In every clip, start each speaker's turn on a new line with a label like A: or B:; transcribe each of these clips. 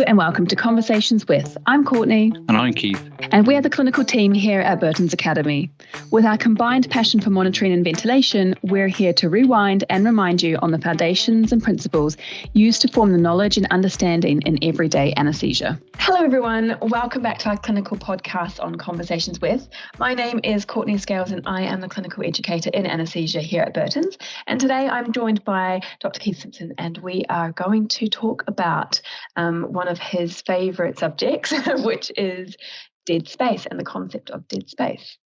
A: and welcome to Conversations with. I'm Courtney.
B: And I'm Keith.
A: And we are the clinical team here at Burtons Academy. With our combined passion for monitoring and ventilation, we're here to rewind and remind you on the foundations and principles used to form the knowledge and understanding in everyday anaesthesia. Hello everyone, welcome back to our clinical podcast on Conversations with. My name is Courtney Scales and I am the clinical educator in anaesthesia here at Burtons. And today I'm joined by Dr. Keith Simpson and we are going to talk about one of his favourite subjects, which is dead space and the concept of dead space.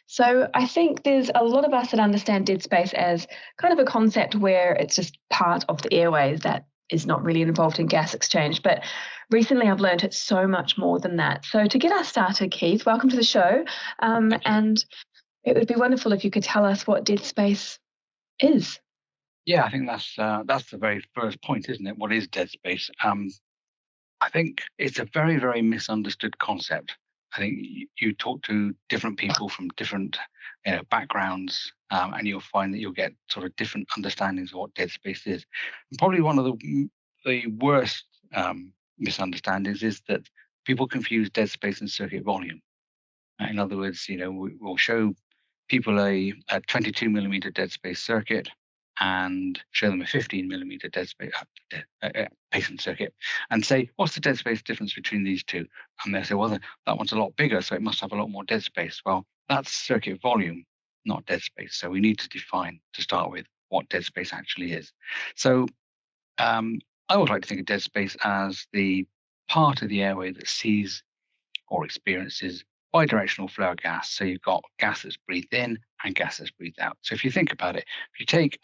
A: So I think there's a lot of us that understand dead space as kind of a concept where it's just part of the airways that is not really involved in gas exchange. But recently I've learned it's so much more than that. So to get us started, Keith, welcome to the show. And it would be wonderful if you could tell us what dead space is.
B: Yeah, I think that's the very first point, isn't it? What is dead space? I think it's a very, very misunderstood concept. I think you talk to different people from different backgrounds, and you'll find that you'll get sort of different understandings of what dead space is. And probably one of the worst misunderstandings is that people confuse dead space and circuit volume. In other words, we'll show people a 22 millimeter dead space circuit and show them a 15 millimeter dead space patient circuit and say, what's the dead space difference between these two? And they'll say, well, that one's a lot bigger, so it must have a lot more dead space. Well, that's circuit volume, not dead space. So we need to define, to start with, what dead space actually is. So I would like to think of dead space as the part of the airway that sees or experiences bidirectional flow of gas. So you've got gas that's breathed in and gas that's breathed out. So if you think about it, if you take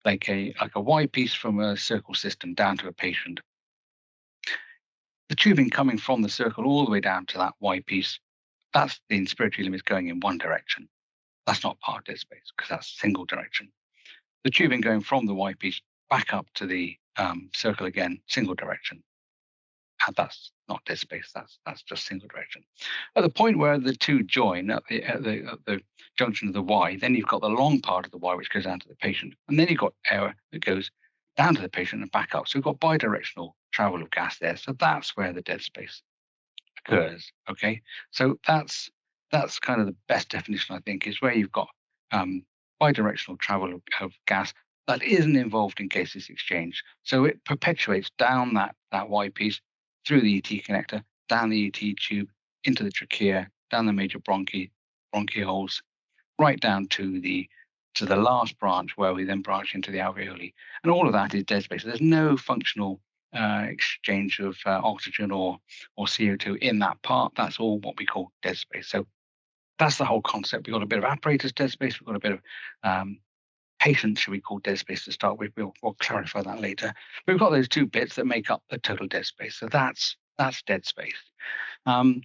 B: like a Y piece from a circle system down to a patient, the tubing coming from the circle all the way down to that Y piece, that's the inspiratory limits going in one direction. That's not part of dead space because that's single direction. The tubing going from the Y piece back up to the circle again, single direction. And that's not dead space. That's just single direction. At the point where the two join at the junction of the Y, then you've got the long part of the Y which goes down to the patient, and then you've got air that goes down to the patient and back up. So we've got bidirectional travel of gas there. So that's where the dead space occurs. Okay, so that's kind of the best definition, I think, is where you've got bidirectional travel of gas that isn't involved in gaseous exchange. So it perpetuates down that Y piece, through the ET connector, down the ET tube, into the trachea, down the major bronchioles, right down to the last branch where we then branch into the alveoli. And all of that is dead space. There's no functional exchange of oxygen or CO2 in that part. That's all what we call dead space. So that's the whole concept. We've got a bit of apparatus dead space. We've got a bit of patient, should we call dead space to start with. We'll clarify that later. We've got those two bits that make up the total dead space. So that's dead space. So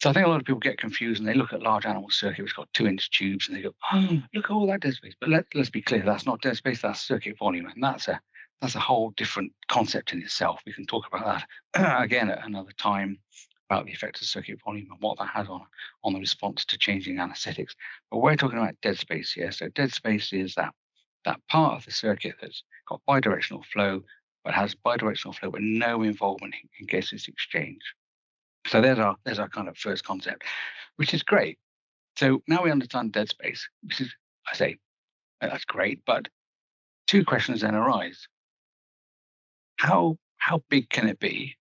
B: I think a lot of people get confused and they look at large animal circuit, which got 2-inch tubes, and they go, oh, look at all that dead space. But let's be clear, that's not dead space, that's circuit volume. And that's a whole different concept in itself. We can talk about that again at another time, about the effect of circuit volume and what that has on the response to changing anaesthetics. But we're talking about dead space here. So dead space is that part of the circuit that's got bidirectional flow, but has bidirectional flow with no involvement in gaseous exchange. So there's our kind of first concept, which is great. So now we understand dead space, which is, I say, that's great, but two questions then arise. How big can it be,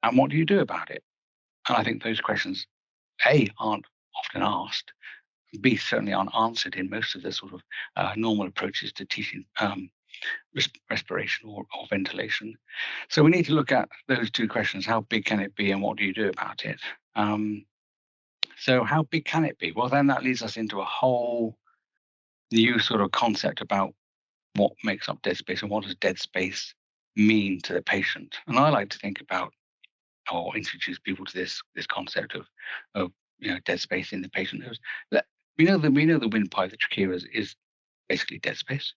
B: and what do you do about it? And I think those questions, A, aren't often asked, B, certainly aren't answered in most of the sort of normal approaches to teaching respiration or ventilation. So we need to look at those two questions. How big can it be and what do you do about it? So how big can it be? Well, then that leads us into a whole new sort of concept about what makes up dead space and what does dead space mean to the patient. And I like to think about or introduce people to this concept of dead space in the patient. We know the windpipe, the trachea is basically dead space.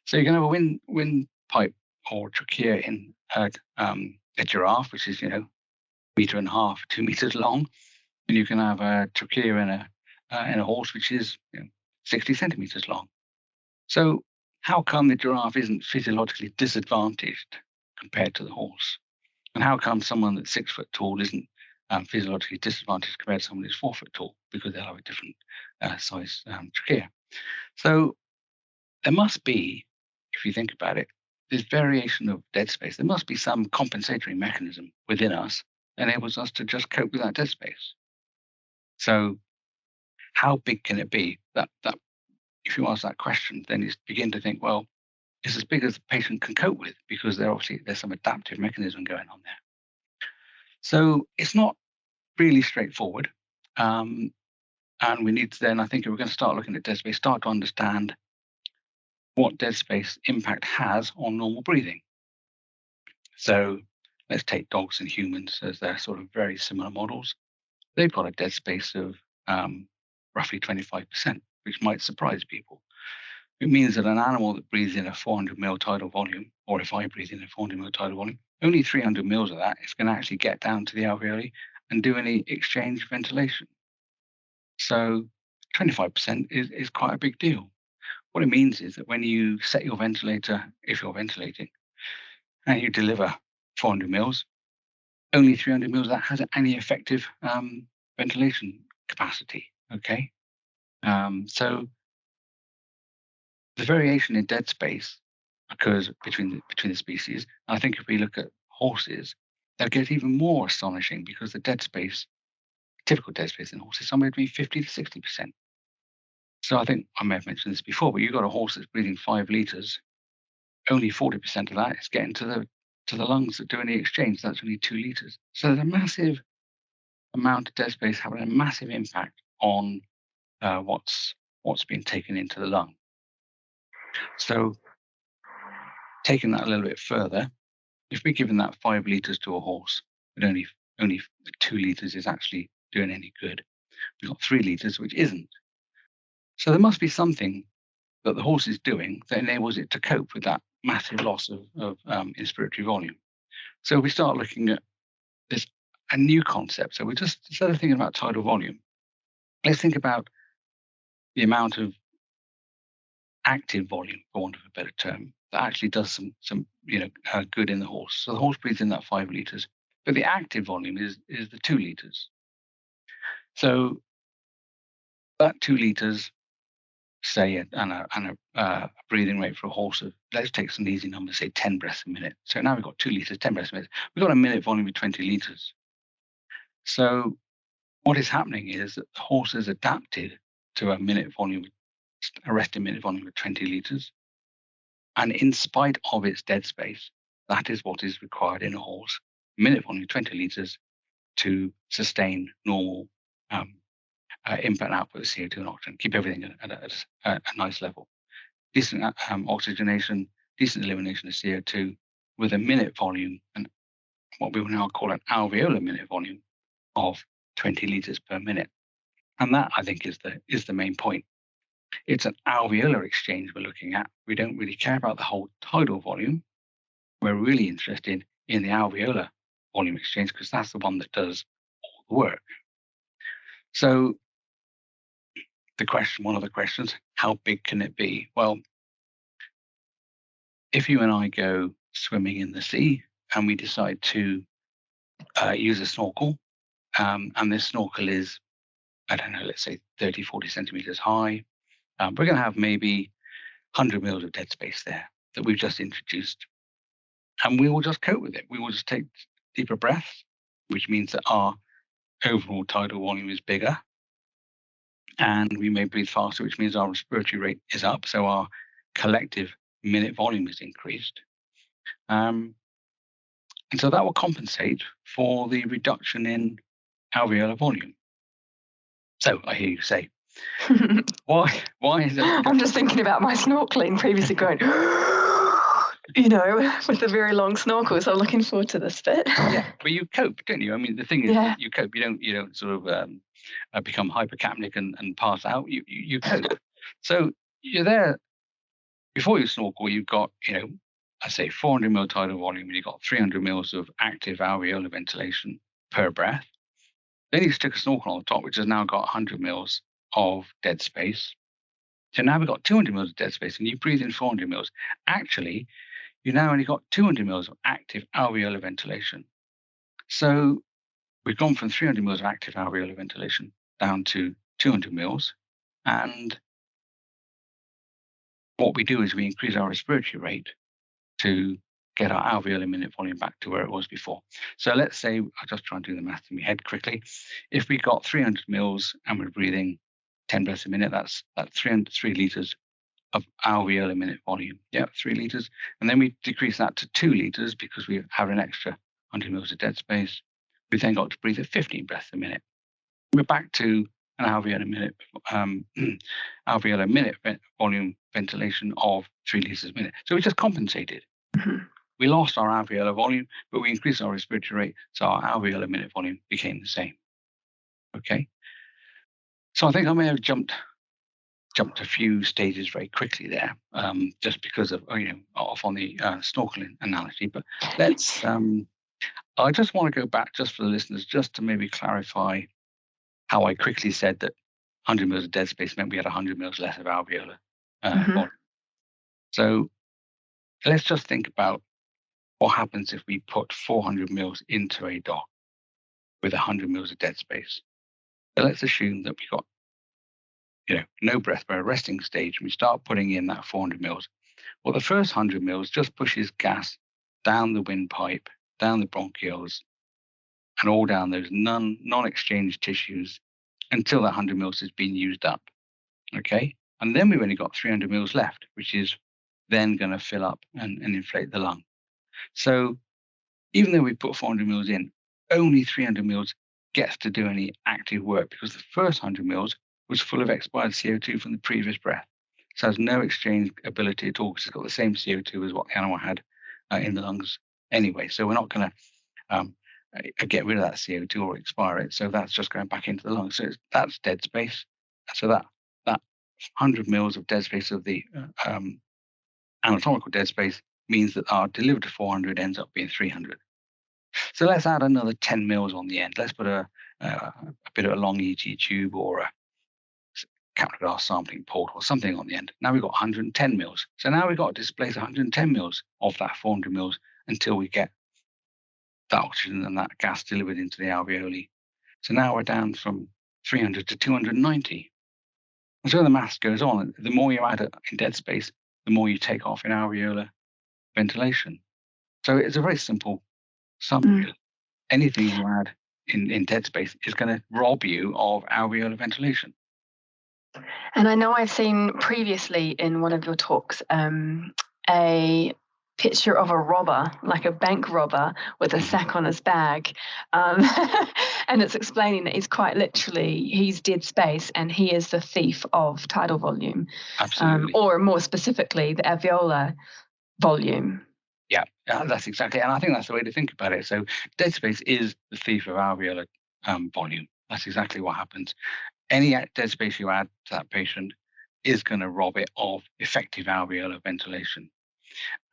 B: So you can have a windpipe or trachea in a giraffe, which is 1.5 meters, 2 meters long, and you can have a trachea in a horse, which is 60 centimeters long. So how come the giraffe isn't physiologically disadvantaged compared to the horse? And how come someone that's 6 foot tall isn't physiologically disadvantaged compared to someone who's 4 foot tall? Because they'll have a different size trachea. So there must be, if you think about it, this variation of dead space. There must be some compensatory mechanism within us that enables us to just cope with that dead space. So how big can it be? That if you ask that question, then you begin to think, well, it's as big as the patient can cope with, because there's some adaptive mechanism going on there. So it's not really straightforward. And we need to then, I think, if we're going to start looking at dead space, start to understand what dead space impact has on normal breathing. So let's take dogs and humans as they're sort of very similar models. They've got a dead space of roughly 25%, which might surprise people. It means that an animal that breathes in a 400 ml tidal volume, or if I breathe in a 400 ml tidal volume, only 300 mils of that is going to actually get down to the alveoli and do any exchange ventilation. So 25% is quite a big deal. What it means is that when you set your ventilator, if you're ventilating, and you deliver 400 mils, only 300 mils of that has any effective ventilation capacity. Okay, so the variation in dead space occurs between the species. And I think if we look at horses, that gets even more astonishing, because the dead space, typical dead space in horses, is somewhere between 50 to 60%. So I think I may have mentioned this before, but you've got a horse that's breathing 5 liters. Only 40% of that is getting to the lungs that do any exchange. That's only 2 liters. So there's a massive amount of dead space having a massive impact on what's being taken into the lung. So taking that a little bit further, if we're giving that 5 liters to a horse, but only 2 liters is actually doing any good, we've got 3 liters which isn't. So there must be something that the horse is doing that enables it to cope with that massive loss of inspiratory volume. So we start looking at this, a new concept. So we just, instead of thinking about tidal volume, let's think about the amount of active volume, for want of a better term, that actually does some good in the horse. So the horse breathes in that 5 liters, but the active volume is the 2 liters. So that 2 liters, say, and a breathing rate for a horse of, let's take some easy numbers, say 10 breaths a minute. So now we've got 2 liters, 10 breaths a minute. We've got a minute volume of 20 liters. So what is happening is that the horse is adapted to a resting minute volume of 20 liters. And in spite of its dead space, that is what is required in a horse, minute volume of 20 liters, to sustain normal input and output of CO2 and oxygen, keep everything at a nice level. Decent oxygenation, decent elimination of CO2, with a minute volume, and what we will now call an alveolar minute volume of 20 liters per minute. And that, I think, is the main point. It's an alveolar exchange we're looking at. We don't really care about the whole tidal volume. We're really interested in the alveolar volume exchange, because that's the one that does all the work. So one of the questions, how big can it be? Well, if you and I go swimming in the sea and we decide to use a snorkel, and this snorkel is, I don't know, let's say 30, 40 centimeters high, we're going to have maybe 100 mils of dead space there that we've just introduced. And we will just cope with it. We will just take deeper breaths, which means that our overall tidal volume is bigger. And we may breathe faster, which means our respiratory rate is up. So our collective minute volume is increased. And so that will compensate for the reduction in alveolar volume. So I hear you say, why is it?
C: I'm just thinking about my snorkeling previously going, with the very long snorkel. So I'm looking forward to this bit.
B: Yeah, but you cope, don't you? I mean, the thing is that you cope. You don't sort of become hypercapnic and pass out. You cope. So you're there. Before you snorkel, you've got, I say 400 mil tidal volume, and you've got 300 mils of active alveolar ventilation per breath. Then you stick a snorkel on the top, which has now got 100 mils of dead space. So now we've got 200 mils of dead space, and you breathe in 400 mils. Actually, you now only got 200 mils of active alveolar ventilation. So we've gone from 300 mils of active alveolar ventilation down to 200 mils. And what we do is we increase our respiratory rate to get our alveolar minute volume back to where it was before. So let's say, I'll just try and do the math in my head quickly. If we got 300 mils and we're breathing 10 breaths a minute, that's 3 liters of alveolar minute volume. Yeah, 3 liters. And then we decrease that to 2 liters because we have an extra 100 mils of dead space. We then got to breathe at 15 breaths a minute. We're back to an alveolar minute volume ventilation of 3 liters a minute. So we just compensated.
C: Mhm.
B: We lost our alveolar volume, but we increased our respiratory rate, so our alveolar minute volume became the same. Okay. So I think I may have jumped a few stages very quickly there, just because of off on the snorkeling analogy. But let's. I just want to go back just for the listeners, just to maybe clarify how I quickly said that 100 mils of dead space meant we had 100 mils less of alveolar volume. So let's just think about what happens if we put 400 mils into a dog with 100 mils of dead space. So let's assume that we've got no breath, we're a resting stage, and we start putting in that 400 mils. Well, the first 100 mils just pushes gas down the windpipe, down the bronchioles, and all down those non-exchange tissues until that 100 mils has been used up. Okay? And then we've only got 300 mils left, which is then going to fill up and inflate the lung. So even though we put 400 mils in, only 300 mils gets to do any active work because the first 100 mils was full of expired CO2 from the previous breath. So it has no exchange ability at all because it's got the same CO2 as what the animal had in the lungs anyway. So we're not going to get rid of that CO2 or expire it. So that's just going back into the lungs. So that's dead space. So that 100 mils of dead space of the anatomical dead space means that our delivered to 400 ends up being 300. So let's add another 10 mils on the end. Let's put a bit of a long EG tube or a capnograph sampling port or something on the end. Now we've got 110 mils. So now we've got to displace 110 mils of that 400 mils until we get that oxygen and that gas delivered into the alveoli. So now we're down from 300 to 290. And so the maths goes on. The more you add in dead space, the more you take off in alveolar ventilation. So it's a very simple summary. Anything you add in dead space is going to rob you of alveolar ventilation.
C: And I know I've seen previously in one of your talks a picture of a robber, like a bank robber with a sack on his bag. And it's explaining that he's quite literally, he's dead space and he is the thief of tidal volume.
B: Absolutely.
C: Or more specifically, the alveolar volume.
B: Yeah, that's exactly. And I think that's the way to think about it. So dead space is the thief of alveolar volume. That's exactly what happens. Any dead space you add to that patient is going to rob it of effective alveolar ventilation.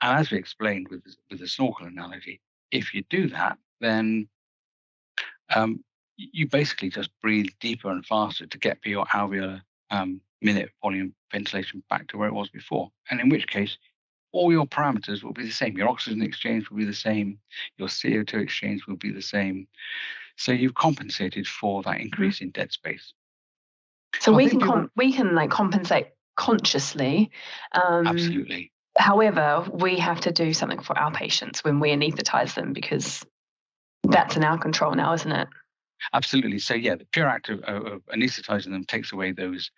B: And as we explained with the snorkel analogy, if you do that, then you basically just breathe deeper and faster to get your alveolar minute volume ventilation back to where it was before. And in which case, all your parameters will be the same. Your oxygen exchange will be the same. Your CO2 exchange will be the same. So you've compensated for that increase in dead space.
C: So we can like compensate consciously.
B: Absolutely.
C: However, we have to do something for our patients when we anaesthetize them because that's in our control now, isn't it?
B: Absolutely. So yeah, the pure act of anaesthetizing them takes away those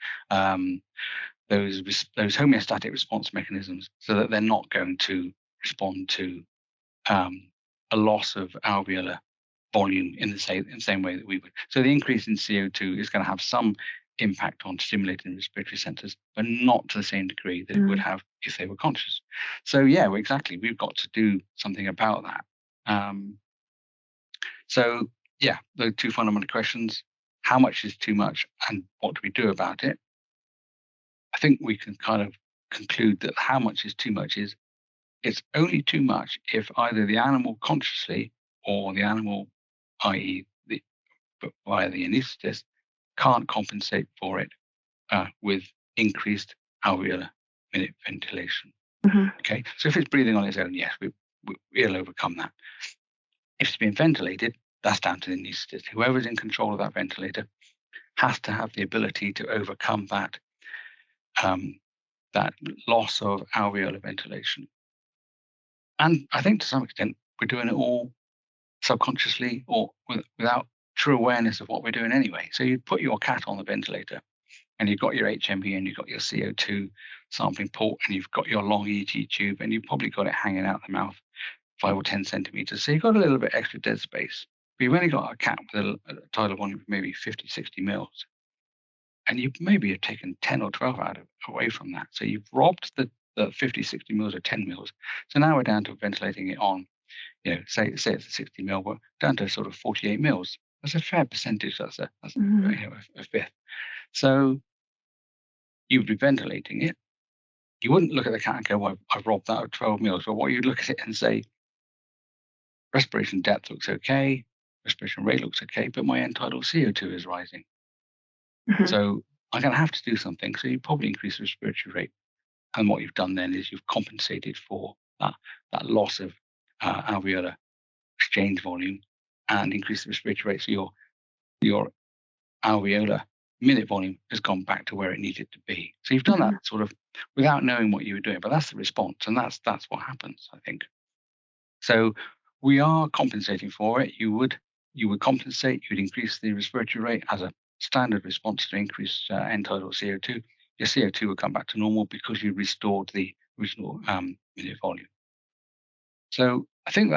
B: homeostatic response mechanisms, so that they're not going to respond to a loss of alveolar volume in the same way that we would. So the increase in CO2 is going to have some impact on stimulating respiratory centers, but not to the same degree that it would have if they were conscious. So yeah, exactly. We've got to do something about that. So yeah, those two fundamental questions: how much is too much, and what do we do about it? I think we can kind of conclude that how much is too much is it's only too much if either the animal consciously or the animal, i.e., via the anaesthetist, can't compensate for it with increased alveolar minute ventilation. Okay, so if it's breathing on its own, yes, it'll overcome that. If it's being ventilated, that's down to the anaesthetist. Whoever's in control of that ventilator has to have the ability to overcome that that loss of alveolar ventilation. And I think to some extent we're doing it all subconsciously or without true awareness of what we're doing anyway. So you put your cat on the ventilator and you've got your HME and you've got your CO2 sampling port and you've got your long ET tube and you've probably got it hanging out the mouth 5 or 10 centimeters. So you've got a little bit extra dead space. But you've only got a cat with a tidal volume of maybe 50, 60 mils. And you maybe have taken 10 or 12 away from that. So you've robbed the 50, 60 mils or 10 mils. So now we're down to ventilating it on, say it's a 60 mil, we're down to sort of 48 mils. That's a fair percentage. That's a fifth. So you would be ventilating it. You wouldn't look at the cat and go, well, I've robbed that of 12 mils. But what you'd look at it and say, respiration depth looks okay, respiration rate looks okay, but my end tidal CO2 is rising. So I'm going to have to do something. So you probably increase the respiratory rate. And what you've done then is you've compensated for that loss of alveolar exchange volume and increased the respiratory rate. So your alveolar minute volume has gone back to where it needed to be. So you've done that sort of without knowing what you were doing, but that's the response. And that's what happens, I think. So we are compensating for it. You would compensate, you'd increase the respiratory rate as a standard response to increased end tidal CO2. Your CO2 will come back to normal because you restored the original minute volume. So I think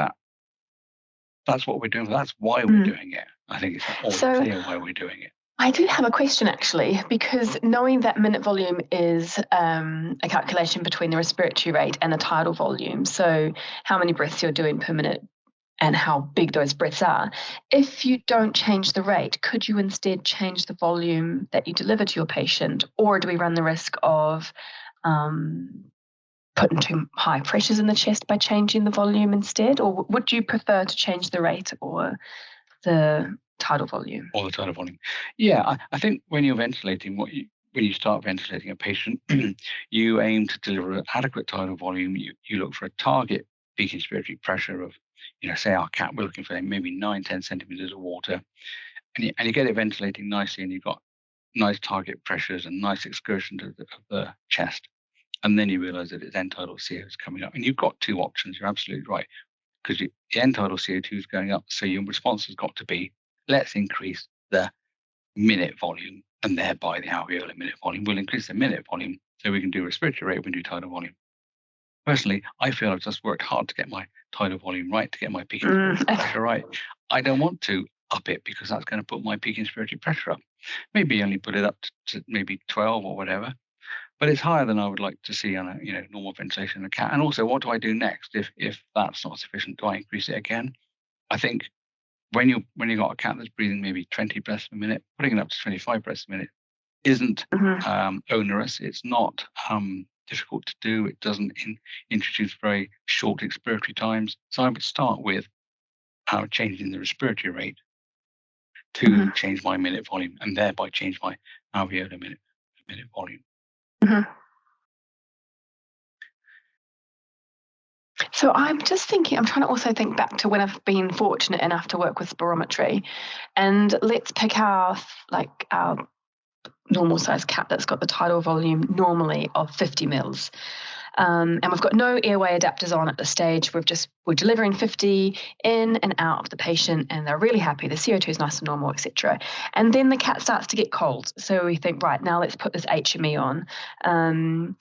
B: that's what we're doing. That's why we're doing it. I think it's all clear why we're doing it.
C: I do have a question actually, because knowing that minute volume is a calculation between the respiratory rate and the tidal volume, so how many breaths you're doing per minute and how big those breaths are. If you don't change the rate, could you instead change the volume that you deliver to your patient? Or do we run the risk of putting too high pressures in the chest by changing the volume instead? Or would you prefer to change the rate or the tidal volume?
B: Or the tidal volume. Yeah, I think when you're ventilating, when you start ventilating a patient, you aim to deliver an adequate tidal volume. You look for a target peak inspiratory pressure of, say our cat, we're looking for maybe 9-10 centimeters of water, and you get it ventilating nicely, and you've got nice target pressures and nice excursion of the chest, and then you realize that its end tidal CO is coming up, and you've got two options. You're absolutely right, because the end tidal CO2 is going up, so your response has got to be, let's increase the minute volume, and thereby the alveolar minute volume. We'll increase the minute volume so we can do respiratory rate, we can do tidal volume. Personally, I feel I've just worked hard to get my tidal volume right, to get my peak inspiratory pressure right. I don't want to up it because that's going to put my peak inspiratory pressure up. Maybe only put it up to maybe 12 or whatever, but it's higher than I would like to see on a normal ventilation in a cat. And also, what do I do next if that's not sufficient? Do I increase it again? I think when you got a cat that's breathing maybe 20 breaths per minute, putting it up to 25 breaths a minute isn't onerous. It's not difficult to do. It doesn't introduce very short expiratory times. So I would start with changing the respiratory rate to change my minute volume, and thereby change my alveolar minute volume.
C: So I'm just thinking, I'm trying to also think back to when I've been fortunate enough to work with spirometry, and let's pick our normal size cat that's got the tidal volume normally of 50 mils. And we've got no airway adapters on at this stage. We're delivering 50 in and out of the patient, and they're really happy. The CO2 is nice and normal, etc. And then the cat starts to get cold. So we think, right, now let's put this HME on.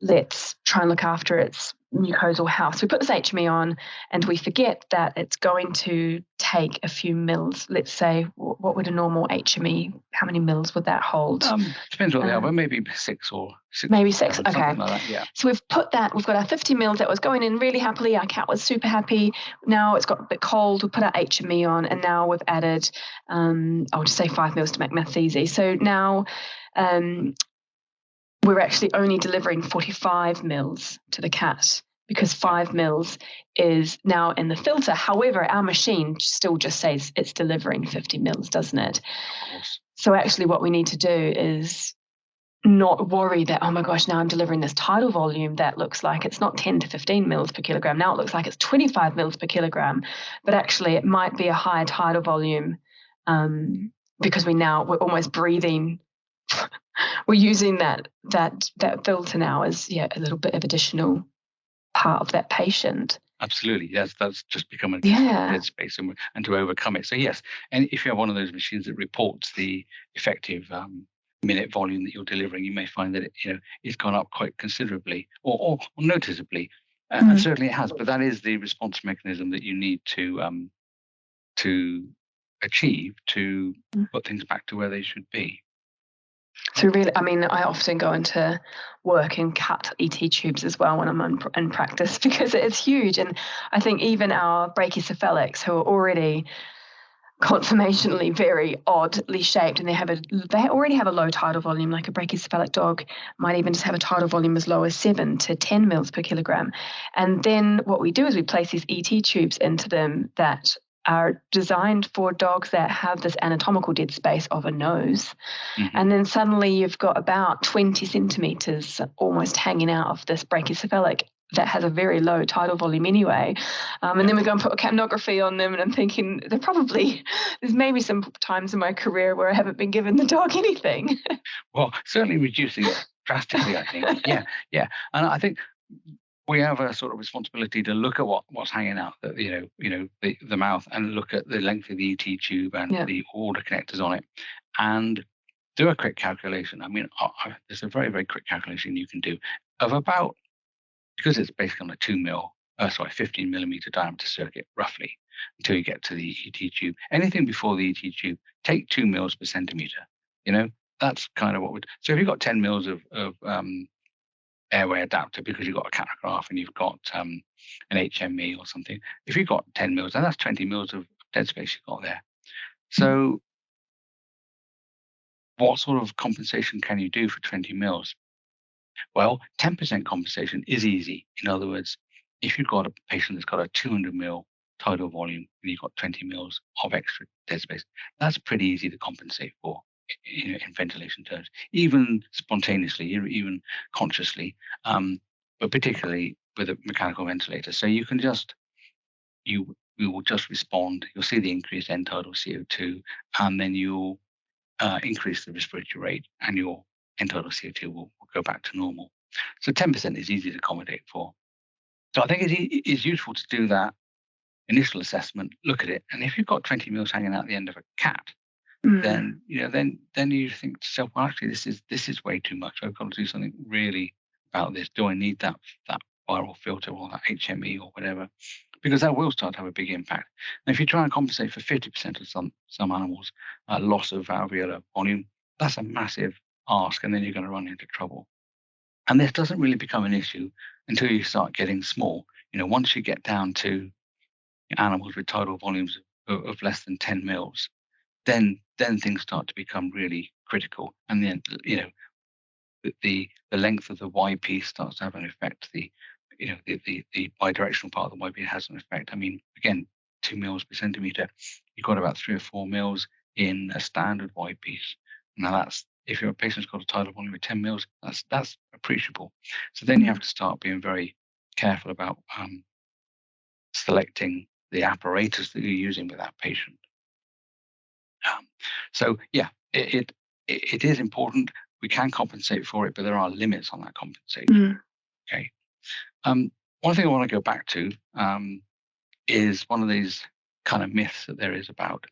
C: Let's try and look after its mucosal health. So we put this HME on, and we forget that it's going to take a few mils. Let's say, what would a normal HME, how many mils would that hold?
B: Depends what they are, but maybe six.
C: Maybe six,
B: okay.
C: Something
B: like that, yeah.
C: So we've got our 50 mils that was going in really happily. Our cat was super happy. Now it's got a bit cold. We put our HME on, and now we've added, I'll just say 5 mils to make maths easy. So now we're actually only delivering 45 mils to the cat, because 5 mils is now in the filter. However, our machine still just says it's delivering 50 mils, doesn't it?
B: Of course.
C: So actually what we need to do is not worry that, oh my gosh, now I'm delivering this tidal volume that looks like it's not 10 to 15 mils per kilogram. Now it looks like it's 25 mils per kilogram, but actually it might be a higher tidal volume because we're almost breathing. We're using that filter now as a little bit of additional part of that patient.
B: Absolutely, that's just become a dead space, and to overcome it. So yes, and if you have one of those machines that reports the effective minute volume that you're delivering, you may find that it's gone up quite considerably or noticeably, and certainly it has. But that is the response mechanism that you need to achieve to put things back to where they should be.
C: So really, I mean, I often go into work and cut ET tubes as well when I'm in practice because it's huge. And I think even our brachycephalics, who are already conformationally very oddly shaped, and they already have a low tidal volume, like a brachycephalic dog might even just have a tidal volume as low as 7 to 10 mils per kilogram. And then what we do is we place these ET tubes into them that are designed for dogs that have this anatomical dead space of a nose. And then suddenly you've got about 20 centimeters almost hanging out of this brachycephalic that has a very low tidal volume anyway. And then we go and put a capnography on them, and I'm thinking there's maybe some times in my career where I haven't been giving the dog anything.
B: Well, certainly reducing it drastically, I think. Yeah. And I think we have a sort of responsibility to look at what's hanging out, the mouth, and look at the length of the ET tube and all the connectors on it, and do a quick calculation. I mean, there's a very, very quick calculation you can do of about, because it's based on a 15 millimeter diameter circuit, roughly, until you get to the ET tube. Anything before the ET tube, take 2 mils per centimeter. That's kind of what would. So if you've got 10 mils of airway adapter because you've got a capnograph and you've got an HME or something, if you've got 10 mils, then that's 20 mils of dead space you've got there. So what sort of compensation can you do for 20 mils? Well, 10% compensation is easy. In other words, if you've got a patient that's got a 200 mil tidal volume and you've got 20 mils of extra dead space, that's pretty easy to compensate for in ventilation terms, even spontaneously, even consciously, but particularly with a mechanical ventilator. So you can you will just respond. You'll see the increased end tidal CO2, and then you'll increase the respiratory rate, and your end tidal CO2 will go back to normal. So 10% is easy to accommodate for. So I think it's useful to do that initial assessment, look at it, and if you've got 20 mils hanging out the end of a cat, then you think to yourself, well, actually, this is way too much. I've got to do something really about this. Do I need that viral filter or that HME or whatever? Because that will start to have a big impact. And if you try and compensate for 50% of some animals' loss of alveolar volume, that's a massive ask, and then you're going to run into trouble. And this doesn't really become an issue until you start getting small. Once you get down to animals with tidal volumes of less than 10 mils, then things start to become really critical. And then, the length of the Y piece starts to have an effect. The bidirectional part of the Y piece has an effect. I mean, again, 2 mils per centimeter, you've got about 3 or 4 mils in a standard Y piece. Now that's, if your patient's got a tidal volume of 10 mils, that's appreciable. So then you have to start being very careful about selecting the apparatus that you're using with that patient. So yeah, it is important. We can compensate for it, but there are limits on that compensation. Okay. One thing I want to go back to is one of these kind of myths that there is about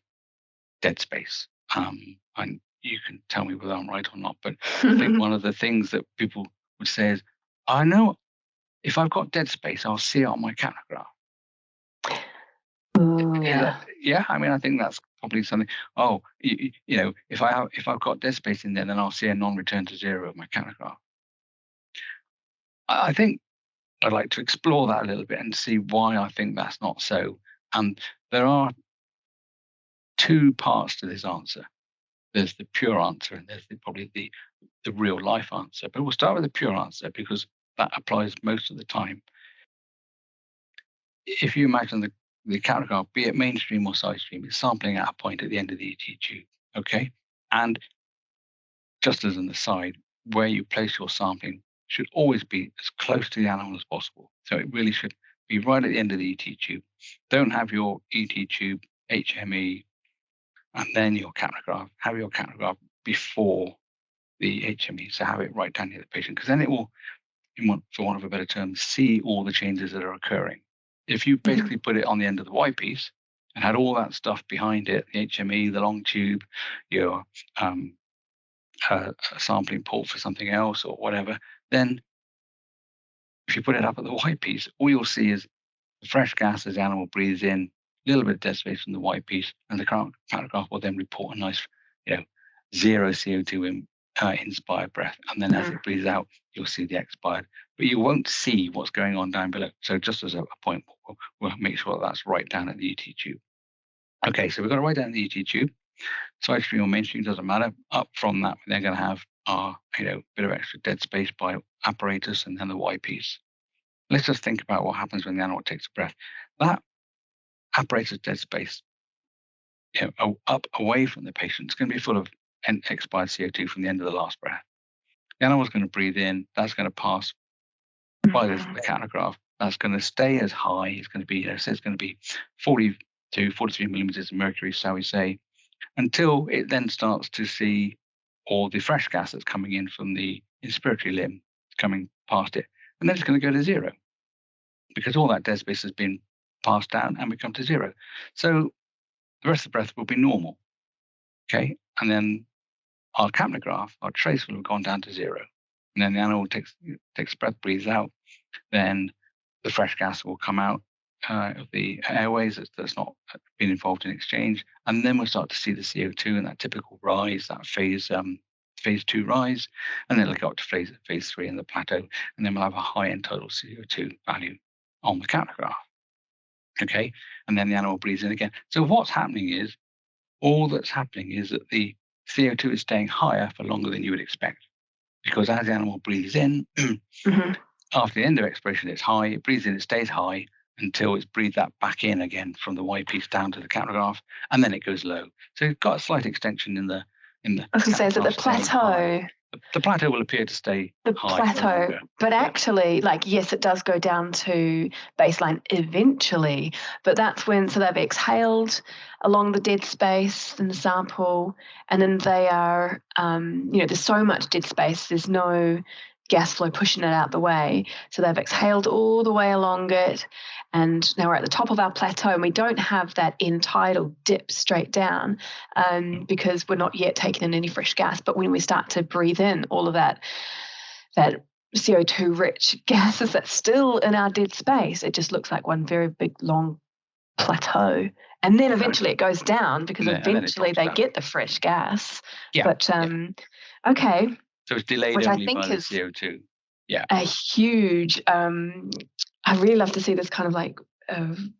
B: dead space. And you can tell me whether I'm right or not, but I think one of the things that people would say is, I know if I've got dead space, I'll see it on my capnograph. Yeah, I mean, I think that's probably something. Oh, if I've got dead space in there, then I'll see a non-return to zero of my capnograph. I think I'd like to explore that a little bit and see why I think that's not so. And there are two parts to this answer. There's the pure answer, and there's probably the real life answer. But we'll start with the pure answer because that applies most of the time. If you imagine the capnograph, be it mainstream or side stream, it's sampling at a point at the end of the ET tube, okay? And just as an aside, where you place your sampling should always be as close to the animal as possible. So it really should be right at the end of the ET tube. Don't have your ET tube, HME, and then your capnograph. Have your capnograph before the HME. So have it right down near the patient, because then it will, for want of a better term, see all the changes that are occurring. If you basically put it on the end of the Y piece and had all that stuff behind it, the HME, the long tube, your a sampling port for something else or whatever, then if you put it up at the Y piece, all you'll see is the fresh gas as the animal breathes in, a little bit of dead space from the Y piece, and the capnograph will then report a nice, zero CO2 inspired breath. And then as it breathes out, you'll see the expired, but you won't see what's going on down below. So just as a point, we'll make sure that's right down at the ET tube. Okay, so we've got it right down at the ET tube. Side stream or mainstream doesn't matter. Up from that, they're going to have our, bit of extra dead space by apparatus and then the Y piece. Let's just think about what happens when the animal takes a breath. That apparatus dead space, up away from the patient, is going to be full of expired CO2 from the end of the last breath. The animal's going to breathe in. That's going to pass by the capnograph. That's going to stay as high. It's going to be, so it's going to be 42, 43 millimeters of mercury, shall we say, until it then starts to see all the fresh gas that's coming in from the inspiratory limb coming past it. And then it's going to go to zero because all that dead space has been passed down and we come to zero. So the rest of the breath will be normal. Okay. And then our capnograph, our trace will have gone down to zero. And then the animal takes a breath, breathes out. Then the fresh gas will come out of the airways that's not been involved in exchange, and then we'll start to see the CO2 and that typical rise, that phase 2 rise, and then it'll go up to phase 3 in the plateau, and then we'll have a high end total CO2 value on the capnograph. Okay, and then the animal breathes in again. So what's happening is, all that's happening is that the CO2 is staying higher for longer than you would expect, because as the animal breathes in, after the end of expiration, it's high. It breathes in, it stays high until it's breathed that back in again from the Y piece down to the capnograph, and then it goes low. So it's got a slight extension in the.
C: I was going to say, is it the plateau?
B: The plateau will appear to stay high
C: plateau, but actually, yes, it does go down to baseline eventually, but that's when, so they've exhaled along the dead space in the sample, and then they are, there's so much dead space, there's no gas flow pushing it out the way, so they've exhaled all the way along it, and now we're at the top of our plateau, and we don't have that end tidal dip straight down because we're not yet taking in any fresh gas. But when we start to breathe in all of that CO2 rich gases that's still in our dead space, it just looks like one very big long plateau, and then eventually it goes down because eventually they get the fresh gas. But okay,
B: so it's delayed
C: which
B: only
C: I think
B: by the
C: is
B: CO2.
C: A huge. I really love to see this kind of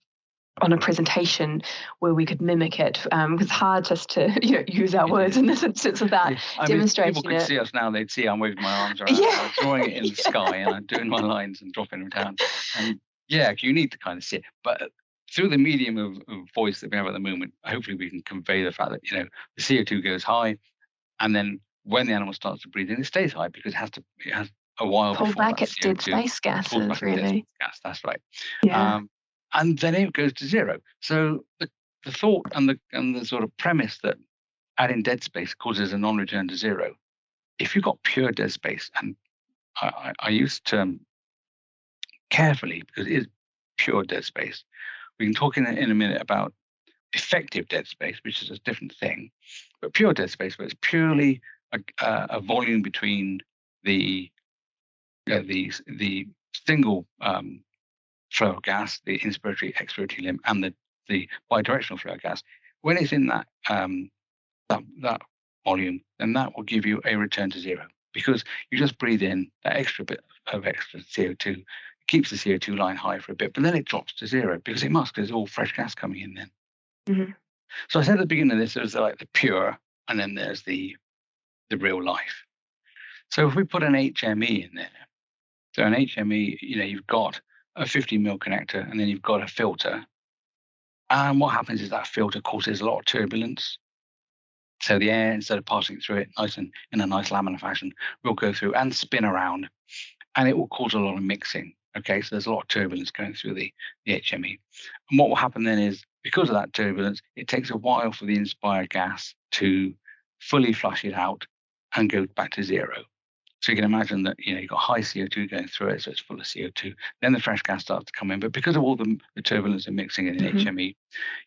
C: on a presentation where we could mimic it, because it's hard just to use our words in this instance without demonstrating
B: people could see us now, they'd see I'm waving my arms around, I'm drawing it in the sky, and I'm doing my lines and dropping them down. And you need to kind of see it. But through the medium of voice that we have at the moment, hopefully we can convey the fact that the CO2 goes high, and then when the animal starts to breathe in, it stays high because it has a while
C: pull
B: before
C: back
B: that
C: its dead space gases, really.
B: Gas, that's right.
C: Yeah.
B: And then it goes to zero. So the thought and the sort of premise that adding dead space causes a non-return to zero. If you've got pure dead space, and I use the term carefully because it is pure dead space. We can talk in a minute about effective dead space, which is a different thing. But pure dead space, where it's purely a volume between the single flow of gas, the inspiratory expiratory limb, and the bidirectional flow of gas. When it's in that that volume, then that will give you a return to zero, because you just breathe in that extra bit of extra CO2, it keeps the CO2 line high for a bit, but then it drops to zero because it must, because there's all fresh gas coming in then. So I said at the beginning of this, there's like the pure, and then there's the real life. So if we put an HME in there, so an HME, you've got a 50 mil connector, and then you've got a filter. And what happens is that filter causes a lot of turbulence. So the air, instead of passing through it nice and in a nice laminar fashion, will go through and spin around, and it will cause a lot of mixing. Okay, so there's a lot of turbulence going through the HME. And what will happen then is, because of that turbulence, it takes a while for the inspired gas to fully flush it out and go back to zero. So you can imagine that, you've got high CO2 going through it, so it's full of CO2. Then the fresh gas starts to come in, but because of all the turbulence and mixing in the HME,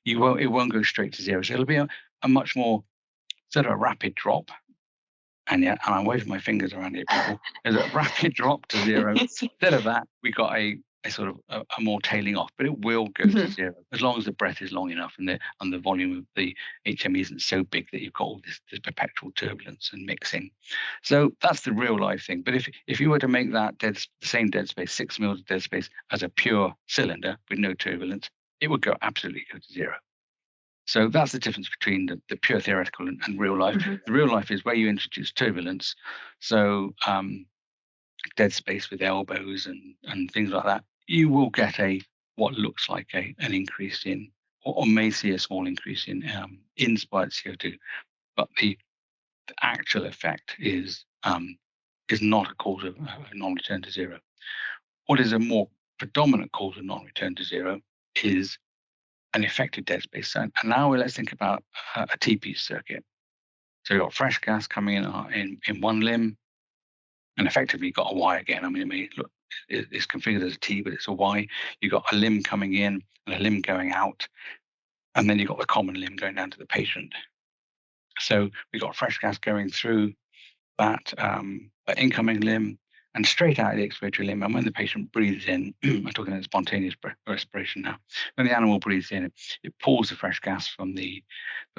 B: it won't go straight to zero. So it'll be a much more sort of a rapid drop. And I'm waving my fingers around here, people. There's a rapid drop to zero. Instead of that, we got a sort of a more tailing off, but it will go to zero as long as the breath is long enough and the volume of the HME isn't so big that you've got all this perpetual turbulence and mixing. So that's the real life thing. But if you were to make that the same dead space, 6 mils of dead space, as a pure cylinder with no turbulence, it would absolutely go to zero. So that's the difference between the pure theoretical and real life. The real life is where you introduce turbulence. So dead space with elbows and things like that, you will get what looks like an increase in, or may see a small increase in inspired CO2. But the actual effect is not a cause of non-return to zero. What is a more predominant cause of non-return to zero is an effective dead space. And now let's think about a T-piece circuit. So you've got fresh gas coming in one limb, and effectively you've got a Y again. I mean, look, it's configured as a T, but it's a Y. You've got a limb coming in and a limb going out, and then you've got the common limb going down to the patient. So we've got fresh gas going through that incoming limb and straight out of the expiratory limb. And when the patient breathes in, I'm talking about spontaneous respiration now. When the animal breathes in, it pulls the fresh gas from the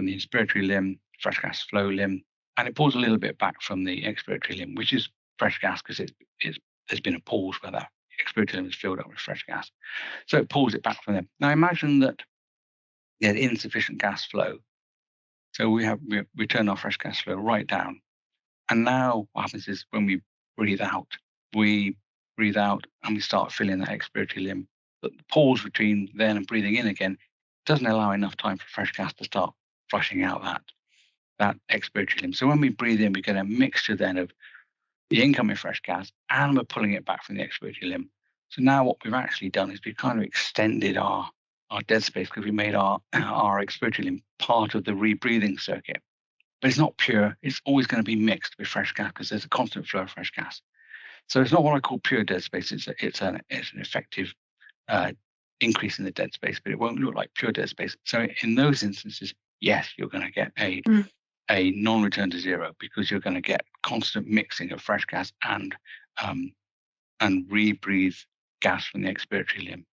B: inspiratory limb, fresh gas flow limb, and it pulls a little bit back from the expiratory limb, which is fresh gas because there's been a pause where that expiratory limb is filled up with fresh gas. So it pulls it back from them. Now imagine that you had insufficient gas flow. So we turn our fresh gas flow right down. And now what happens is when we breathe out and we start filling that expiratory limb. But the pause between then and breathing in again doesn't allow enough time for fresh gas to start flushing out that expiratory limb. So when we breathe in, we get a mixture then of the incoming fresh gas and we're pulling it back from the expiratory limb. So now what we've actually done is we've kind of extended our dead space because we made our expiratory limb part of the rebreathing circuit. But it's not pure. It's always going to be mixed with fresh gas because there's a constant flow of fresh gas. So it's not what I call pure dead space. It's an effective increase in the dead space, but it won't look like pure dead space. So in those instances, yes, you're going to get a non-return to zero because you're going to get constant mixing of fresh gas and rebreathe gas from the expiratory limb.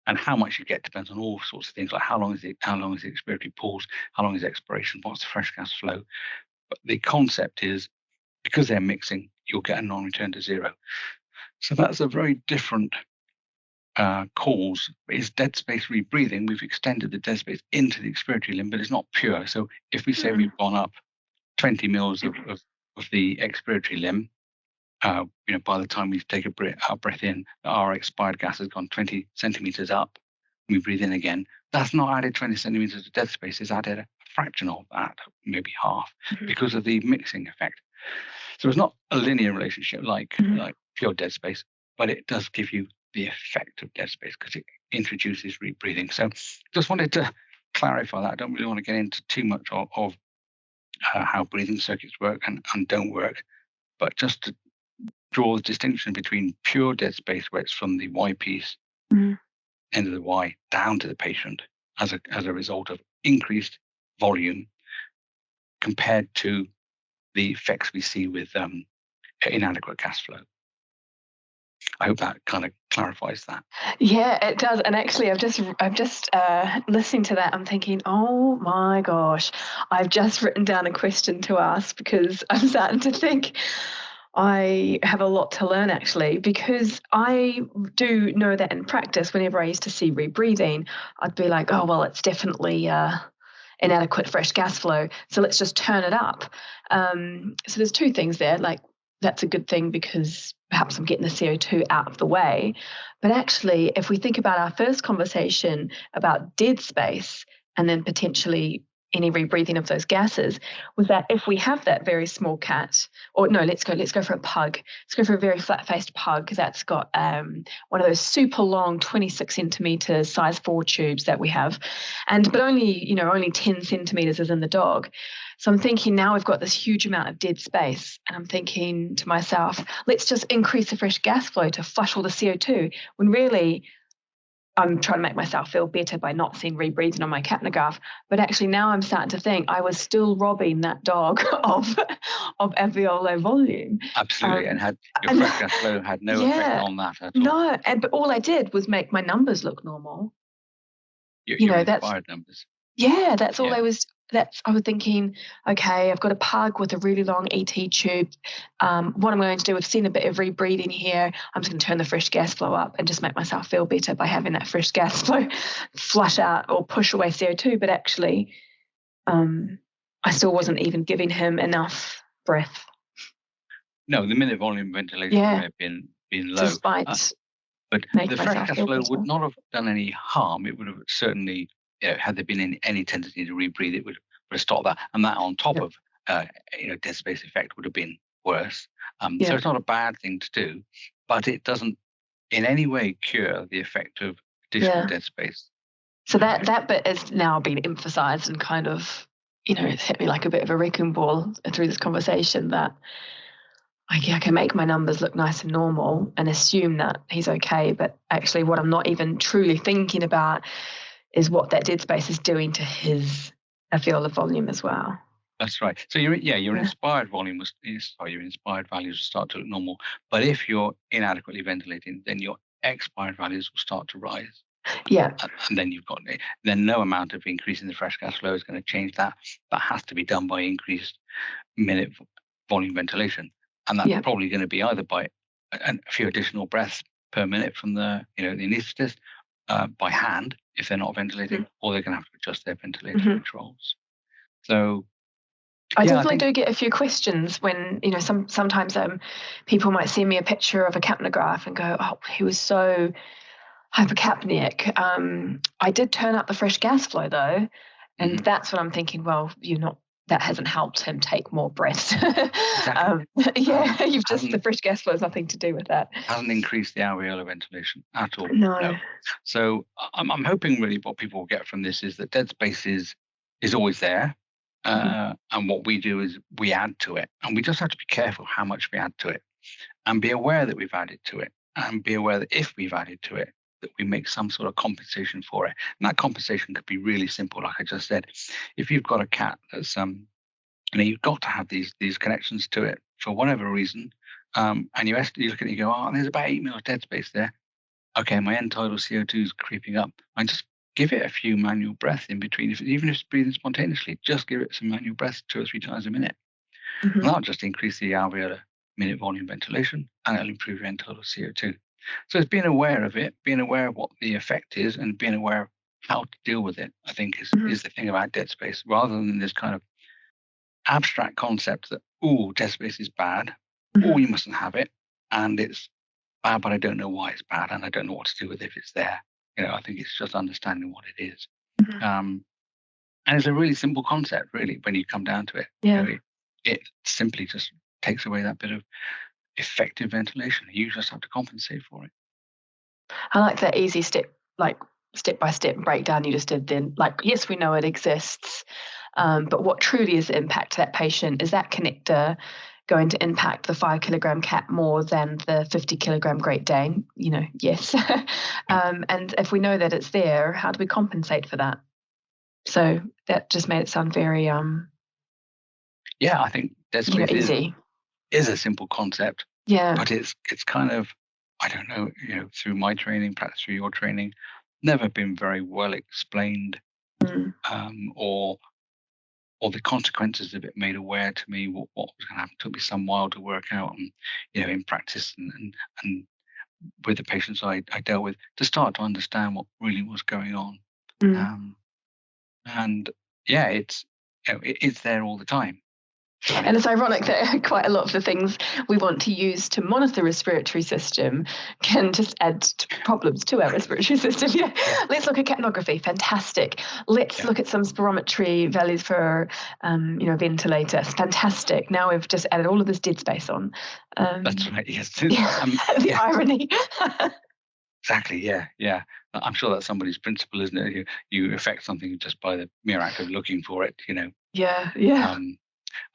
B: And how much you get depends on all sorts of things, like how long is the expiratory pause, how long is expiration, what's the fresh gas flow. But the concept is, because they're mixing, you'll get a non-return to zero. So that's a very different cause. It's dead space rebreathing. We've extended the dead space into the expiratory limb, but it's not pure. So if we say we've gone up 20 mils of the expiratory limb, by the time we take our breath in, our expired gas has gone 20 centimeters up. We breathe in again. That's not added 20 centimeters of dead space. It's added a fraction of that, maybe half, because of the mixing effect. So it's not a linear relationship like pure dead space, but it does give you the effect of dead space because it introduces rebreathing. So just wanted to clarify that. I don't really want to get into too much of how breathing circuits work and don't work, but just to draw the distinction between pure dead space, where it's from the Y piece, end of the Y, down to the patient as a result of increased volume, compared to the effects we see with inadequate gas flow. I hope that kind of clarifies that.
C: Yeah, it does. And actually, I'm just listening to that. I'm thinking, oh my gosh, I've just written down a question to ask because I'm starting to think I have a lot to learn, actually, because I do know that in practice, whenever I used to see rebreathing, I'd be like, oh, well, it's definitely inadequate fresh gas flow, so let's just turn it up. So there's two things there. Like, that's a good thing because perhaps I'm getting the CO2 out of the way. But actually, if we think about our first conversation about dead space and then potentially, any rebreathing of those gases, was that if we have that very small cat, or no, let's go for a pug. Let's go for a very flat-faced pug that's got one of those super long 26 centimeters size 4 tubes that we have, but only 10 centimeters is in the dog. So I'm thinking now we've got this huge amount of dead space, and I'm thinking to myself, let's just increase the fresh gas flow to flush all the CO2, when really I'm trying to make myself feel better by not seeing rebreathing on my capnograph. But actually now I'm starting to think I was still robbing that dog of alveolar volume.
B: Absolutely, and had your fresh gas flow had no effect on that at all.
C: No, but all I did was make my numbers look normal.
B: Your inspired numbers.
C: Yeah, that's all I was. I was thinking, okay, I've got a pug with a really long ET tube. What I'm going to do, I've seen a bit of rebreathing here. I'm just going to turn the fresh gas flow up and just make myself feel better by having that fresh gas flow flush out or push away CO2. But actually, I still wasn't even giving him enough breath.
B: No, the minute volume ventilation may have been low.
C: Despite
B: but the fresh gas flow would not have done any harm. It would have certainly, had there been any tendency to rebreathe, it would have stopped that. And that on top of, dead space effect would have been worse. So it's not a bad thing to do, but it doesn't in any way cure the effect of additional dead space.
C: So that bit is now being emphasized and kind of, it's hit me like a bit of a wrecking ball through this conversation that I can make my numbers look nice and normal and assume that he's okay. But actually what I'm not even truly thinking about is what that dead space is doing to his alveolar volume as well.
B: That's right. So your inspired volume your inspired values will start to look normal. But if you're inadequately ventilating, then your expired values will start to rise.
C: Yeah.
B: And then no amount of increasing the fresh gas flow is going to change that. That has to be done by increased minute volume ventilation. And that's probably going to be either by a few additional breaths per minute from the anaesthetist, by hand if they're not ventilating, or they're going to have to adjust their ventilator controls. So
C: I definitely do get a few questions when, sometimes people might send me a picture of a capnograph and go, oh, he was so hypercapnic. I did turn up the fresh gas flow though. And that's what I'm thinking, well, that hasn't helped him take more breaths.
B: Exactly.
C: The fresh gas flow has nothing to do with that.
B: Hasn't increased the alveolar ventilation at all.
C: No.
B: So I'm hoping really what people will get from this is that dead space is always there. And what we do is we add to it. And we just have to be careful how much we add to it and be aware that we've added to it, and be aware that if we've added to it, that we make some sort of compensation for it. And that compensation could be really simple, like I just said. If you've got a cat that's you've got to have these connections to it for whatever reason, and you look at it and you go, oh, there's about 8 mils dead space there. Okay, my end tidal CO2 is creeping up. And just give it a few manual breaths in between. Even if it's breathing spontaneously, just give it some manual breaths 2 or 3 times a minute. And that'll just increase the alveolar minute volume ventilation, and it'll improve your end tidal CO2. So it's being aware of it, being aware of what the effect is, and being aware of how to deal with it, I think is the thing about dead space, rather than this kind of abstract concept that, dead space is bad, you mustn't have it, and it's bad, but I don't know why it's bad, and I don't know what to do with it if it's there. I think it's just understanding what it is. And it's a really simple concept, really, when you come down to it.
C: Yeah.
B: It simply just takes away that bit of effective ventilation. You just have to compensate for it.
C: I like that easy step-by-step breakdown you just did then. Yes, we know it exists, but what truly is the impact to that patient? Is that connector going to impact the 5 kilogram cat more than the 50 kilogram Great Dane? Yes. And if we know that it's there, how do we compensate for that? So that just made it sound very
B: I think dead space
C: easy.
B: Is a simple concept.
C: Yeah.
B: But it's kind of, I don't know, through my training, perhaps through your training, never been very well explained, or the consequences of it made aware to me what was going to happen. It took me some while to work out, and in practice and with the patients I dealt with, to start to understand what really was going on. And it's there all the time.
C: And it's ironic that quite a lot of the things we want to use to monitor the respiratory system can just add problems to our respiratory system. Yeah. Let's look at capnography. Fantastic. Let's look at some spirometry values for, ventilator. Fantastic. Now we've just added all of this dead space on.
B: That's right. Yes.
C: The irony.
B: Exactly. Yeah. I'm sure that's somebody's principle, isn't it? You affect something just by the mere act of looking for it.
C: Yeah.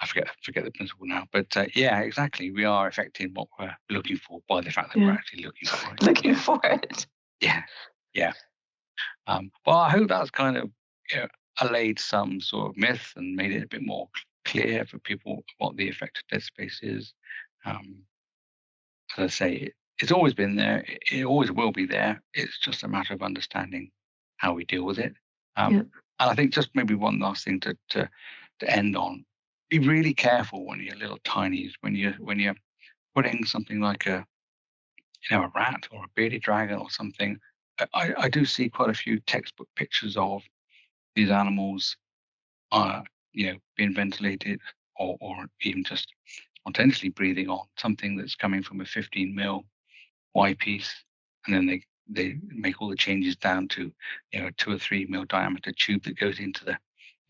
B: I forget the principle now, but yeah, exactly. We are affecting what we're looking for by the fact that we're actually looking for it.
C: Looking for it.
B: Yeah. Well, I hope that's kind of allayed some sort of myth and made it a bit more clear for people what the effect of dead space is. As I say, it's always been there. It always will be there. It's just a matter of understanding how we deal with it. And I think just maybe one last thing to end on: be really careful when you're little tinies, when you're putting something like a rat or a bearded dragon or something. I do see quite a few textbook pictures of these animals, being ventilated or even just spontaneously breathing on something that's coming from a 15 mil Y piece, and then they make all the changes down to a 2 or 3 mil diameter tube that goes into the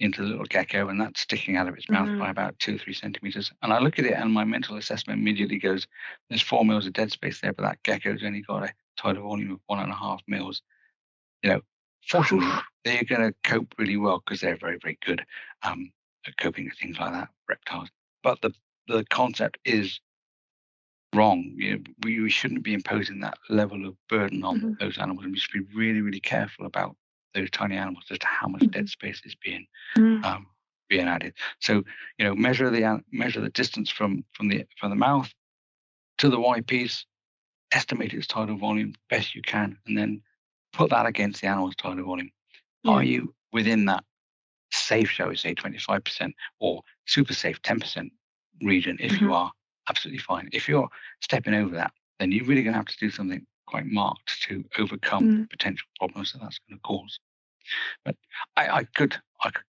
B: little gecko, and that's sticking out of its mouth by about 2 or 3 centimeters. And I look at it, and my mental assessment immediately goes, "There's 4 mils of dead space there, but that gecko's only got a tidal volume of 1.5 mils." Fortunately, they're going to cope really well because they're very, very good at coping with things like that, reptiles. But the concept is wrong. We shouldn't be imposing that level of burden on those animals, and we should be really, really careful about those tiny animals as to how much dead space is being added. So, measure the distance from the mouth to the Y piece, estimate its tidal volume best you can, and then put that against the animal's tidal volume. Are you within that safe, shall we say, 25%, or super safe 10% region? If you are, absolutely fine. If you're stepping over that, then you're really going to have to do something quite marked to overcome the potential problems that's going to cause. But I could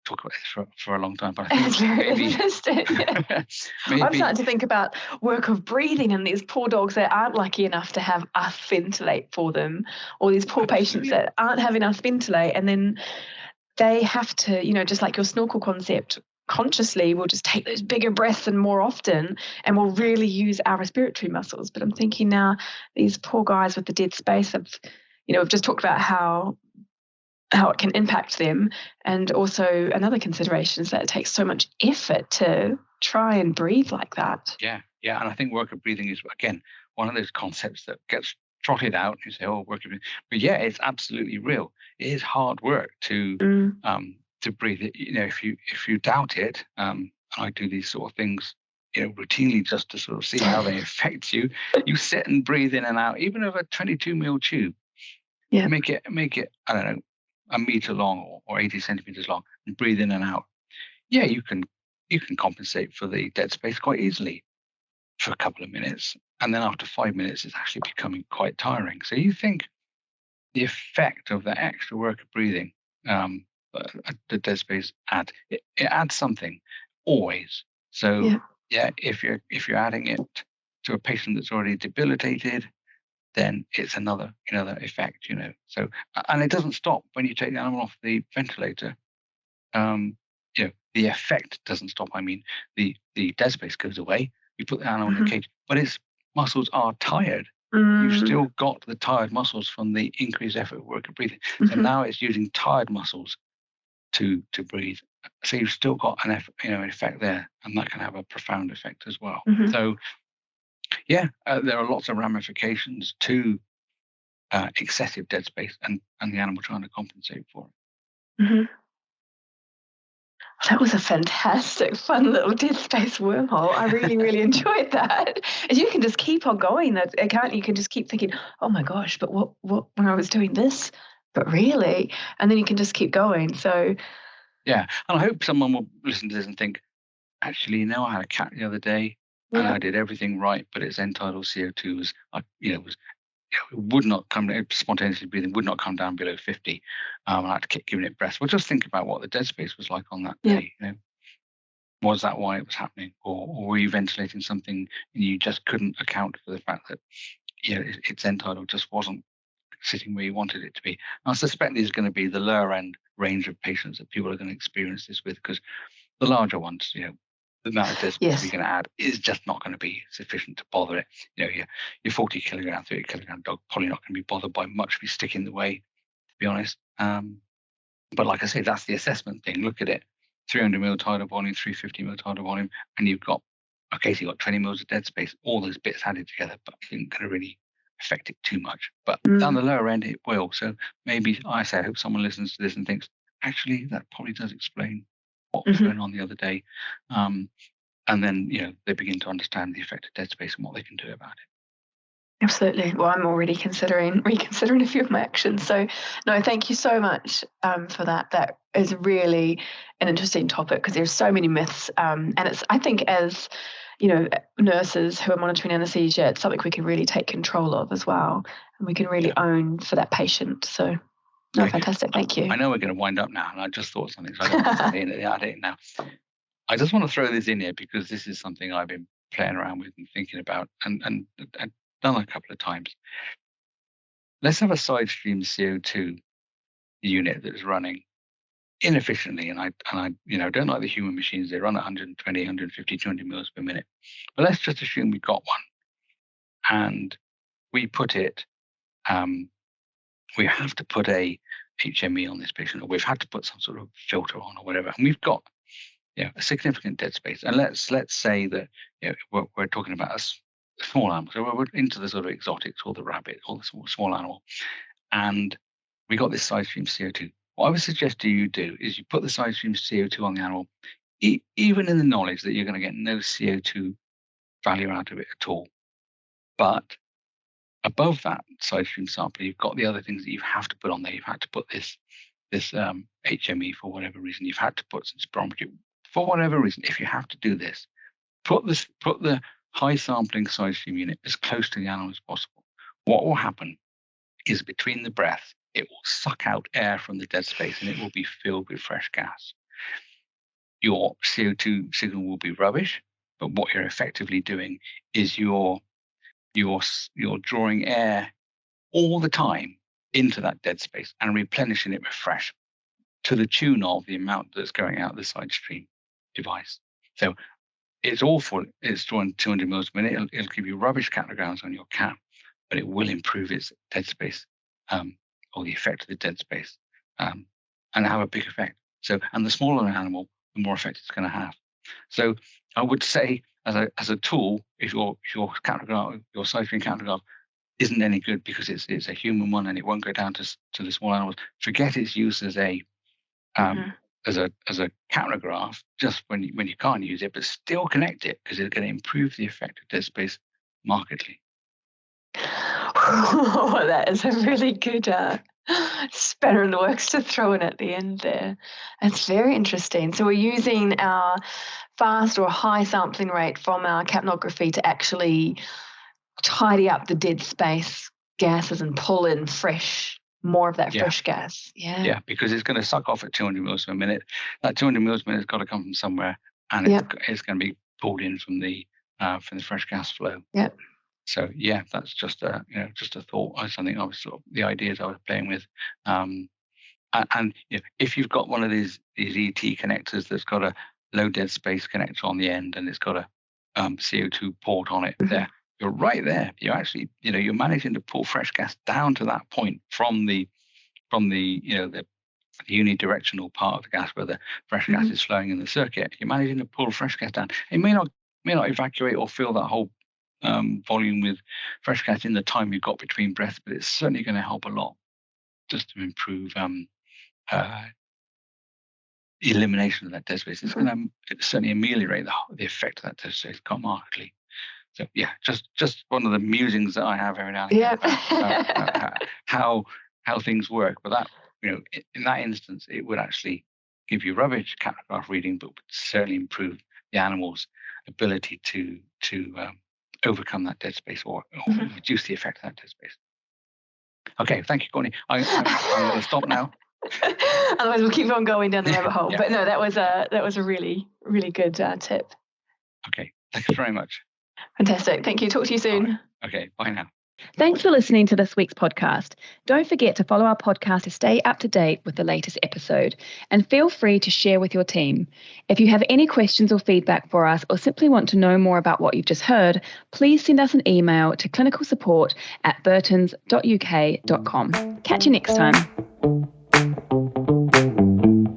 B: talk about this for a long time, but I think
C: it's very interesting. I'm starting to think about work of breathing and these poor dogs that aren't lucky enough to have us ventilate for them, or these poor patients that aren't having us ventilate, and then they have to, just like your snorkel concept, consciously we'll just take those bigger breaths and more often, and we'll really use our respiratory muscles. But I'm thinking now, these poor guys with the dead space we've just talked about how it can impact them. And also another consideration is that it takes so much effort to try and breathe like that.
B: Yeah. And I think work of breathing is, again, one of those concepts that gets trotted out. You say, "Oh, work of breathing," but yeah, it's absolutely real. It is hard work to breathe. If you doubt it, and I do these sort of things, routinely just to sort of see how they affect you. You sit and breathe in and out, even of a 22 mil tube.
C: Yeah.
B: Make it, I don't know, a meter long or 80 centimeters long, and breathe in and out. Yeah, you can compensate for the dead space quite easily for a couple of minutes, and then after 5 minutes, it's actually becoming quite tiring. So you think the effect of the extra work of breathing, the dead space it adds something always. So if you're adding it to a patient that's already debilitated, then it's another effect. So, and it doesn't stop when you take the animal off the ventilator. The effect doesn't stop. I mean, the dead space goes away. You put the animal in the cage, but its muscles are tired. You've still got the tired muscles from the increased effort of work of breathing. So now it's using tired muscles to breathe. So you've still got an effect there, and that can have a profound effect as well. So there are lots of ramifications to excessive dead space and the animal trying to compensate for it.
C: That was a fantastic, fun little dead space wormhole. I really, really enjoyed that. And you can just keep on going. You can just keep thinking, "Oh my gosh, but what when I was doing this, but really," and then you can just keep going. So
B: yeah, and I hope someone will listen to this and think, actually, I had a cat the other day, and I did everything right, but its end tidal CO2 was it would not come spontaneously breathing would not come down below 50. I had to keep giving it breaths. Well, just think about what the dead space was like on that day. Was that why it was happening, or were you ventilating something and you just couldn't account for the fact that its end tidal just wasn't sitting where you wanted it to be? I suspect there's going to be the lower end range of patients that people are going to experience this with, because the larger ones, the amount of dead space we're going to add is just not going to be sufficient to bother it. Your 40 kilogram, 30 kilogram dog probably not going to be bothered by much if you stick in the way, to be honest. But like I say, that's the assessment thing. Look at it: 300 mil tidal volume, 350 mil tidal volume, and you've got 20 mils of dead space. All those bits added together, but it isn't going to really affect it too much. But down the lower end, it will. So maybe I hope someone listens to this and thinks, actually, that probably does explain what was going on the other day. And then, they begin to understand the effect of dead space and what they can do about it.
C: Absolutely. Well, I'm already reconsidering a few of my actions. So, no, thank you so much for that. That is really an interesting topic, because there's so many myths, and it's, I think, as nurses who are monitoring anaesthesia, it's something we can really take control of as well, and we can really own for that patient. So, no, fantastic. Thank you.
B: I know we're going to wind up now, and I just thought something, so I don't want to add it now. I just want to throw this in here because this is something I've been playing around with and thinking about, and done a couple of times. Let's have a side stream CO2 unit that's running inefficiently, and I don't like the human machines. They run at 120, 150, 200 mils per minute. But let's just assume we got one, and we put it. We have to put a HME on this patient, or we've had to put some sort of filter on, or whatever, and we've got a significant dead space. And let's say that we're talking about a small animal, so we're into the sort of exotics, or the rabbit, or the small animal, and we got this side stream CO2. What I would suggest you do is you put the side stream CO2 on the animal, even in the knowledge that you're going to get no CO2 value out of it at all. But above that side stream sample, you've got the other things that you have to put on there. You've had to put this HME for whatever reason. You've had to put some spirometry for whatever reason. If you have to do this, put the high sampling side stream unit as close to the animal as possible. What will happen is, between the breath, it will suck out air from the dead space and it will be filled with fresh gas. Your CO2 signal will be rubbish, but what you're effectively doing is you're drawing air all the time into that dead space and replenishing it with fresh, to the tune of the amount that's going out the side stream device. So it's awful. It's drawing 200 mils a minute. It'll give you rubbish capnograms on your cat, but it will improve its dead space, or the effect of the dead space, and have a big effect. So, and the smaller an animal, the more effect it's going to have. So I would say, as a tool, if your capnograph, your side stream capnograph, isn't any good because it's a human one and it won't go down to the small animals, forget its use as a capnograph, just when you can't use it, but still connect it, because it's going to improve the effect of dead space markedly.
C: Oh, that is a really good spanner in the works to throw in at the end there. It's very interesting. So we're using our fast or high sampling rate from our capnography to actually tidy up the dead space gases and pull in more of that fresh gas.
B: Yeah, because it's going to suck off at 200 mils per minute. That 200 mils per minute has got to come from somewhere, and it's going to be pulled in from the fresh gas flow.
C: Yep.
B: So that's just a thought, or something I was the ideas I was playing with. And if you've got one of these ET connectors that's got a low dead space connector on the end, and it's got a CO2 port on it, there, you're right there. You're actually, you're managing to pull fresh gas down to that point from the the unidirectional part of the gas where the fresh gas is flowing in the circuit. You're managing to pull fresh gas down. It may not evacuate or fill that whole volume with fresh gas in the time you've got between breaths, but it's certainly going to help a lot just to improve elimination of that dead space. It's going to certainly ameliorate the effect of that dead space quite markedly. So just one of the musings that I have every now and again about how things work. But that, in that instance, it would actually give you rubbish capnograph reading, but would certainly improve the animal's ability to overcome that dead space, or reduce the effect of that dead space. Okay, thank you, Courtney. I'm going to stop now.
C: Otherwise, we'll keep on going down the rabbit hole.
B: Yeah.
C: But no, that was a really, really good tip.
B: Okay, thanks very much.
C: Fantastic. Thank you. Talk to you soon.
B: Right. Okay, bye now.
A: Thanks for listening to this week's podcast. Don't forget to follow our podcast to stay up to date with the latest episode, and feel free to share with your team. If you have any questions or feedback for us, or simply want to know more about what you've just heard, please send us an email to clinicalsupport@burtons.uk.com. Catch you next time.